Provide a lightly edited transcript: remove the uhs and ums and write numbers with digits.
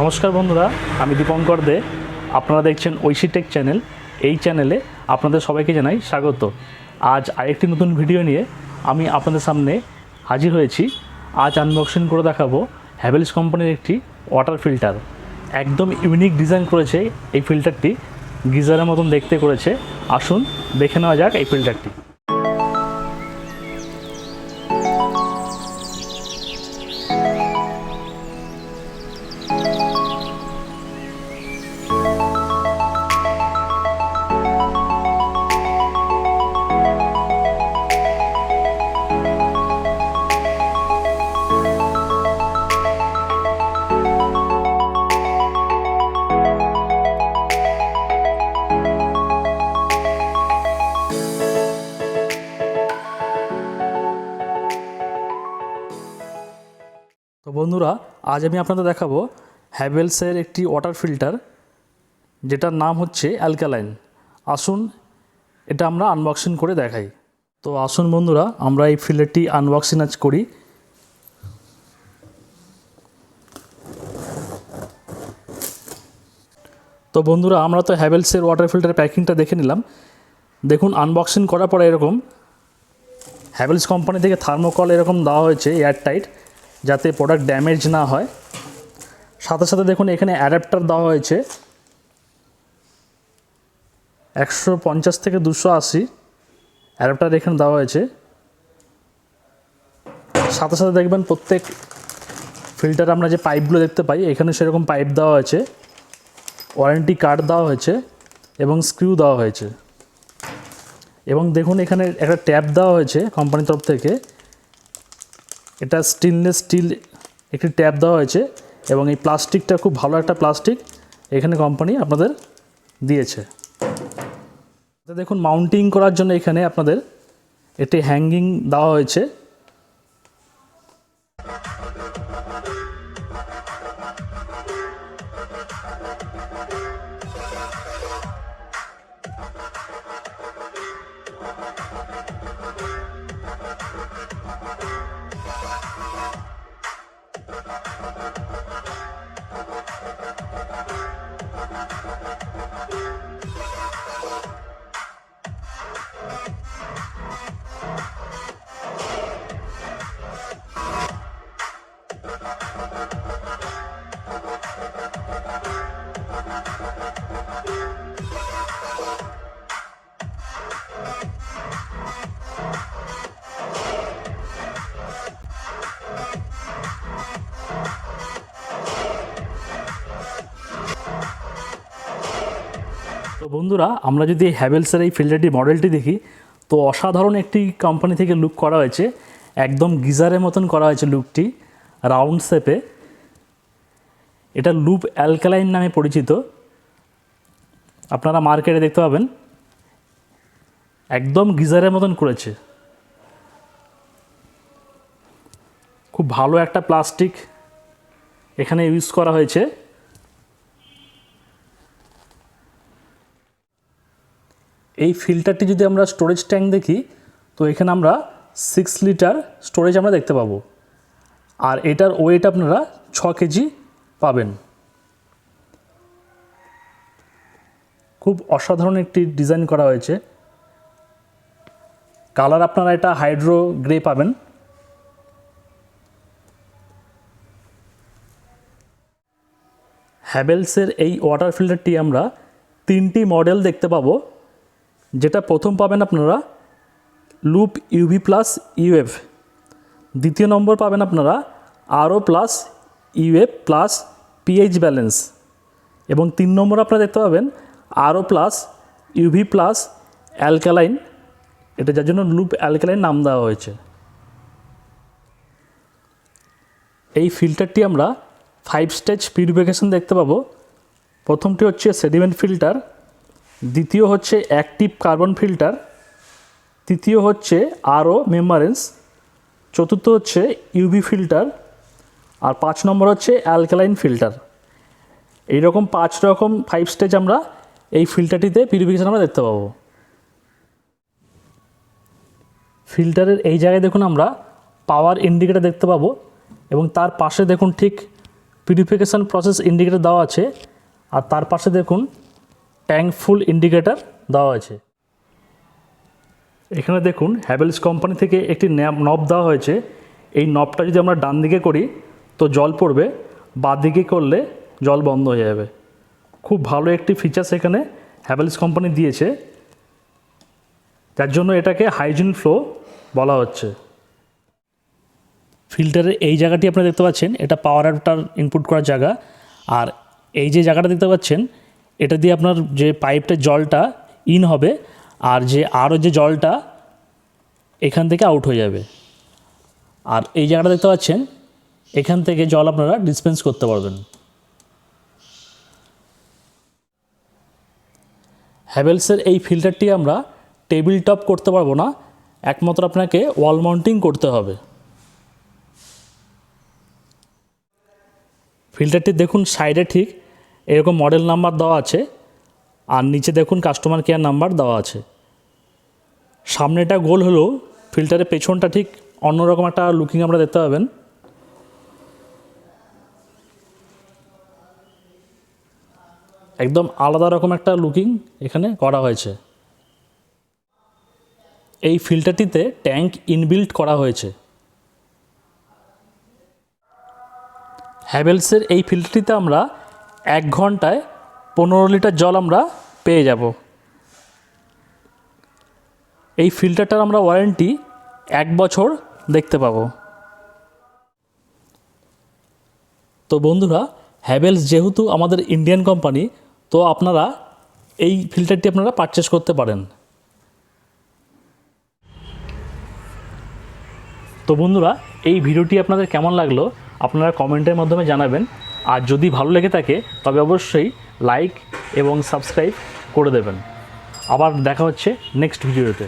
নমস্কার বন্ধুরা, আমি দীপঙ্কর দে। আপনারা দেখছেন ঐশী টেক চ্যানেল। এই চ্যানেলে আপনাদের সবাইকে জানাই স্বাগত। আজ আরেকটি নতুন ভিডিও নিয়ে আমি আপনাদের সামনে হাজির হয়েছি। আজ আনবক্সিং করে দেখাবো হ্যাভেলস কোম্পানির একটি ওয়াটার ফিল্টার। একদম ইউনিক ডিজাইন করেছে এই ফিল্টারটি, গিজারের মতন দেখতে করেছে। আসুন দেখে নেওয়া যাক এই ফিল্টারটি। তো বন্ধুরা, আজ আমি আপনাদের দেখাবো হ্যাভেলসের একটি ওয়াটার ফিল্টার, যেটার নাম হচ্ছে অ্যালকালাইন। আসুন এটা আমরা আনবক্সিং করে দেখাই। তো আসুন বন্ধুরা, আমরা এই ফিল্টারটি আনবক্সিং আজ করি। তো বন্ধুরা, আমরা তো হ্যাভেলসের ওয়াটার ফিল্টারের প্যাকিংটা দেখে নিলাম। দেখুন, আনবক্সিং করার পরে এরকম হ্যাভেলস কোম্পানি থেকে থার্মোকল এরকম দেওয়া হয়েছে এয়ারটাইট, যাতে প্রোডাক্ট ড্যামেজ না হয়। সাথে সাথে দেখুন এখানে অ্যাডাপ্টার দেওয়া হয়েছে 150 থেকে 280 অ্যাডাপ্টার এখানে দেওয়া হয়েছে। সাথে সাথে দেখবেন প্রত্যেক ফিল্টারে আমরা যে পাইপগুলো দেখতে পাই, এখানে সেরকম পাইপ দেওয়া হয়েছে, ওয়ারেন্টি কার্ড দেওয়া হয়েছে এবং স্ক্রু দেওয়া হয়েছে। এবং দেখুন এখানে একটা ট্যাপ দেওয়া হয়েছে কোম্পানির তরফ থেকে। এটা স্টেনলেস স্টিল একটি ট্যাপ দেওয়া হয়েছে এবং এই প্লাস্টিকটা খুব ভালো একটা প্লাস্টিক এখানে কোম্পানি আপনাদের দিয়েছে। দেখুন, মাউন্টিং করার জন্য এখানে আপনাদের একটি হ্যাঙ্গিং দেওয়া হয়েছে। তো বন্ধুরা, আমরা যদি হ্যাভেলসের এই ফিল্টারটি মডেলটি দেখি, তো অসাধারণ একটি কোম্পানি থেকে লুক করা হয়েছে। একদম গিজারের মতন করা হয়েছে লুকটি, রাউন্ড শেপে। এটা লুপ অ্যালকালাইন নামে পরিচিত, আপনারা মার্কেটে দেখতে পাবেন। একদম গিজারের মতন করেছে, খুব ভালো একটা প্লাস্টিক এখানে ইউজ করা হয়েছে। এই ফিল্টারটি যদি আমরা স্টোরেজ ট্যাঙ্ক দেখি, তো এখানে আমরা 6 লিটার স্টোরেজ আমরা দেখতে পাবো। আর এটার ওয়েট আপনারা 6 কেজি পাবেন। খুব অসাধারণ একটি ডিজাইন করা হয়েছে। কালার আপনারা এটা হাইড্রো গ্রে পাবেন। হ্যাভেলসের এই ওয়াটার ফিল্টারটি আমরা 3টি মডেল দেখতে পাবো। যেটা প্রথম পাবেন আপনারা লুপ UV+UF, দ্বিতীয় নম্বর পাবেন আপনারা RO+UF+ pH ব্যালেন্স, এবং 3 নম্বর আপনারা দেখতে পাবেন RO+UV+Alkaline, এটা যার জন্য লুপ অ্যালকালাইন নাম দেওয়া হয়েছে। এই ফিল্টারটি আমরা 5 স্টেজ পিউরিফিকেশন দেখতে পাবো। প্রথমটি হচ্ছে সেডিমেন্ট ফিল্টার, দ্বিতীয় হচ্ছে অ্যাক্টিভ কার্বন ফিল্টার, তৃতীয় হচ্ছে RO মেম্বারেন্স, চতুর্থ হচ্ছে UV ফিল্টার, আর 5 নম্বর হচ্ছে অ্যালকালাইন ফিল্টার। এইরকম 5 স্টেজ আমরা এই ফিল্টারটিতে পিউরিফিকেশন আমরা দেখতে পাবো। ফিল্টারের এই জায়গায় দেখুন আমরা পাওয়ার ইন্ডিকেটর দেখতে পাবো, এবং তার পাশে দেখুন ঠিক পিউরিফিকেশান প্রসেস ইন্ডিকেটর দেওয়া আছে, আর তার পাশে দেখুন ট্যাঙ্ক ফুল ইন্ডিকেটর দেওয়া আছে। এখানে দেখুন হ্যাভেলস কোম্পানি থেকে একটি নব দেওয়া হয়েছে। এই নবটা যদি আমরা ডান দিকে করি তো জল পড়বে, বাঁ দিকে করলে জল বন্ধ হয়ে যাবে। খুব ভালো একটি ফিচার্স এখানে হ্যাভেলস কোম্পানি দিয়েছে, যার জন্য এটাকে হাইজিন ফ্লো বলা হচ্ছে। ফিল্টারের এই জায়গাটি আপনারা দেখতে পাচ্ছেন, এটা পাওয়ার অ্যাডাপ্টার ইনপুট করার জায়গা। আর এই যে জায়গাটা দেখতে পাচ্ছেন, এটা দিয়ে আপনার যে পাইপটার জলটা ইন হবে, আর যে আরও যে জলটা এখান থেকে আউট হয়ে যাবে। আর এই জায়গাটা দেখতে পাচ্ছেন, এখান থেকে জল আপনারা ডিসপেন্স করতে পারবেন। হ্যাভেলসের এই ফিল্টারটি আমরা টেবিল টপ করতে পারবো না, একমাত্র আপনাকে ওয়াল মাউন্টিং করতে হবে। ফিল্টারটি দেখুন সাইডে ঠিক এরকম মডেল নাম্বার দেওয়া আছে, আর নিচে দেখুন কাস্টমার কেয়ার নাম্বার দেওয়া আছে। সামনেটা গোল হলেও ফিল্টারের পেছনটা ঠিক অন্যরকম একটা লুকিং আমরা দেখতে পাবেন। একদম আলাদা রকম একটা লুকিং এখানে করা হয়েছে। এই ফিল্টারটিতে ট্যাঙ্ক ইনবিল্ট করা হয়েছে। হ্যাভেলসের এই ফিল্টারটিতে আমরা 1 ঘন্টায় 15 লিটার জল আমরা পেয়ে যাব। এই ফিল্টারটার আমরা ওয়ারেন্টি 1 বছর দেখতে পাবো। তো বন্ধুরা, হ্যাভেলস যেহেতু আমাদের ইন্ডিয়ান কোম্পানি, তো আপনারা এই ফিল্টারটি আপনারা পারচেস করতে পারেন। তো বন্ধুরা, এই ভিডিওটি আপনাদের কেমন লাগলো আপনারা কমেন্টের মাধ্যমে জানাবেন। আর যদি ভালো লেগে থাকে তবে অবশ্যই লাইক এবং সাবস্ক্রাইব করে দেবেন। আবার দেখা হচ্ছে নেক্সট ভিডিওতে।